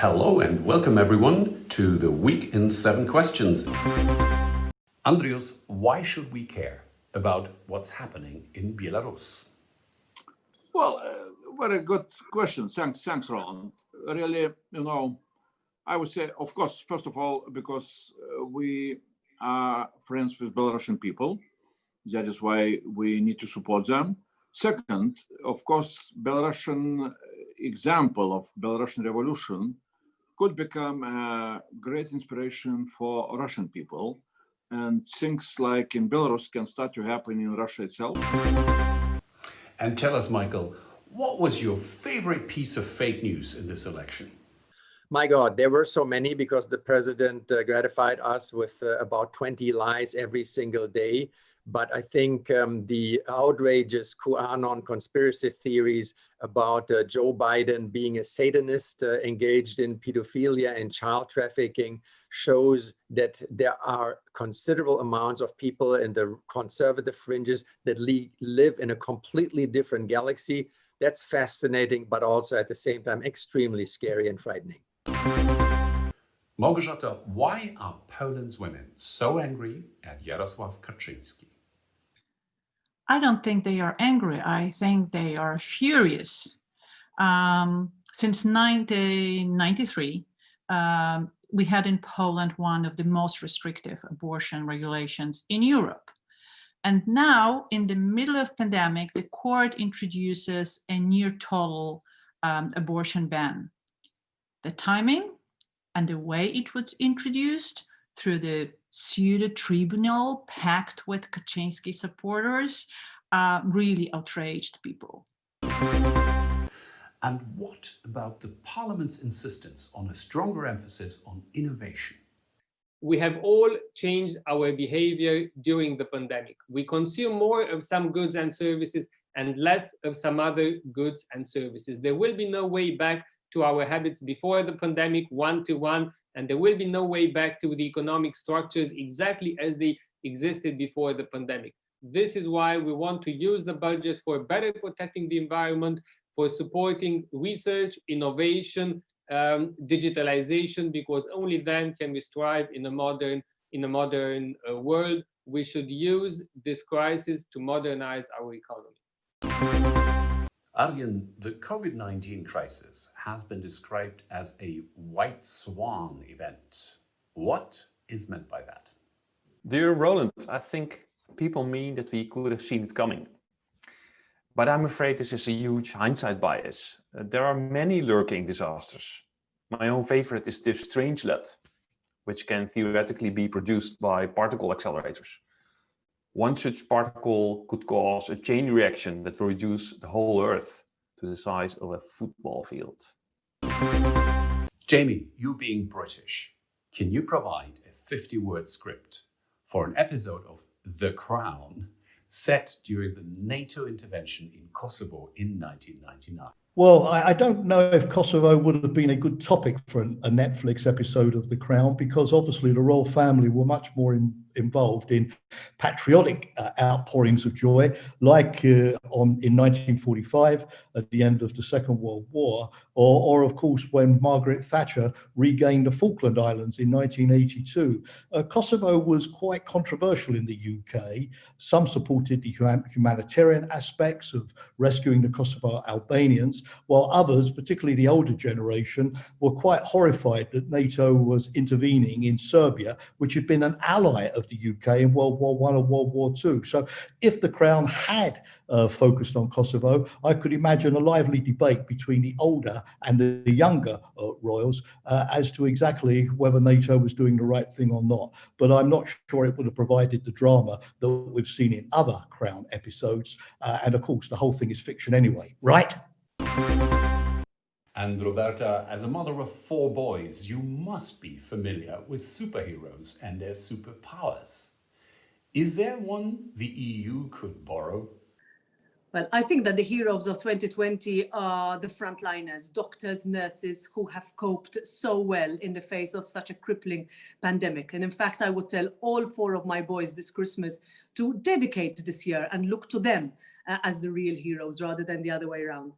Hello and welcome everyone to the Week in 7 Questions. Andrius, why should we care about what's happening in Belarus? Well, very good question. Thanks, Roland. Really, I would say, of course, first of all, because we are friends with Belarusian people. That is why we need to support them. Second, of course, Belarusian example of Belarusian revolution could become a great inspiration for Russian people. And things like in Belarus can start to happen in Russia itself. And tell us, Michael, what was your favorite piece of fake news in this election? My God, there were so many because the president gratified us with about 20 lies every single day. But I think the outrageous QAnon conspiracy theories about Joe Biden being a Satanist engaged in pedophilia and child trafficking shows that there are considerable amounts of people in the conservative fringes that live in a completely different galaxy. That's fascinating, but also at the same time extremely scary and frightening. Małgorzata, why are Poland's women so angry at Jarosław Kaczyński? I don't think they are angry. I think they are furious. Since 1993, we had in Poland one of the most restrictive abortion regulations in Europe. And now, in the middle of pandemic, the court introduces a near total abortion ban. The timing and the way it was introduced through the pseudo tribunal packed with Kaczynski supporters really outraged people. And what about the Parliament's insistence on a stronger emphasis on innovation? We have all changed our behavior during the pandemic. We consume more of some goods and services and less of some other goods and services. There will be no way back to our habits before the pandemic, one-to-one, and there will be no way back to the economic structures exactly as they existed before the pandemic. This is why we want to use the budget for better protecting the environment, for supporting research, innovation, digitalization, because only then can we strive in a modern world. We should use this crisis to modernize our economies. Arjen, the COVID-19 crisis has been described as a white swan event. What is meant by that? Dear Roland, I think people mean that we could have seen it coming. But I'm afraid this is a huge hindsight bias. There are many lurking disasters. My own favorite is the Strangelet, which can theoretically be produced by particle accelerators. One such particle could cause a chain reaction that will reduce the whole Earth to the size of a football field. Jamie, you being British, can you provide a 50-word script for an episode of The Crown set during the NATO intervention in Kosovo in 1999? Well, I don't know if Kosovo would have been a good topic for a Netflix episode of The Crown, because obviously the royal family were much more involved in patriotic outpourings of joy, like in 1945 at the end of the Second World War, or of course when Margaret Thatcher regained the Falkland Islands in 1982. Kosovo was quite controversial in the UK. Some supported the humanitarian aspects of rescuing the Kosovo Albanians, while others, particularly the older generation, were quite horrified that NATO was intervening in Serbia, which had been an ally of the UK in World War I and World War II. So if the Crown had focused on Kosovo, I could imagine a lively debate between the older and the younger royals as to exactly whether NATO was doing the right thing or not. But I'm not sure it would have provided the drama that we've seen in other Crown episodes. And of course, the whole thing is fiction anyway, right? And Roberta, as a mother of 4 boys, you must be familiar with superheroes and their superpowers. Is there one the EU could borrow? Well, I think that the heroes of 2020 are the frontliners, doctors, nurses, who have coped so well in the face of such a crippling pandemic. And in fact, I would tell all 4 of my boys this Christmas to dedicate this year and look to them as the real heroes rather than the other way around.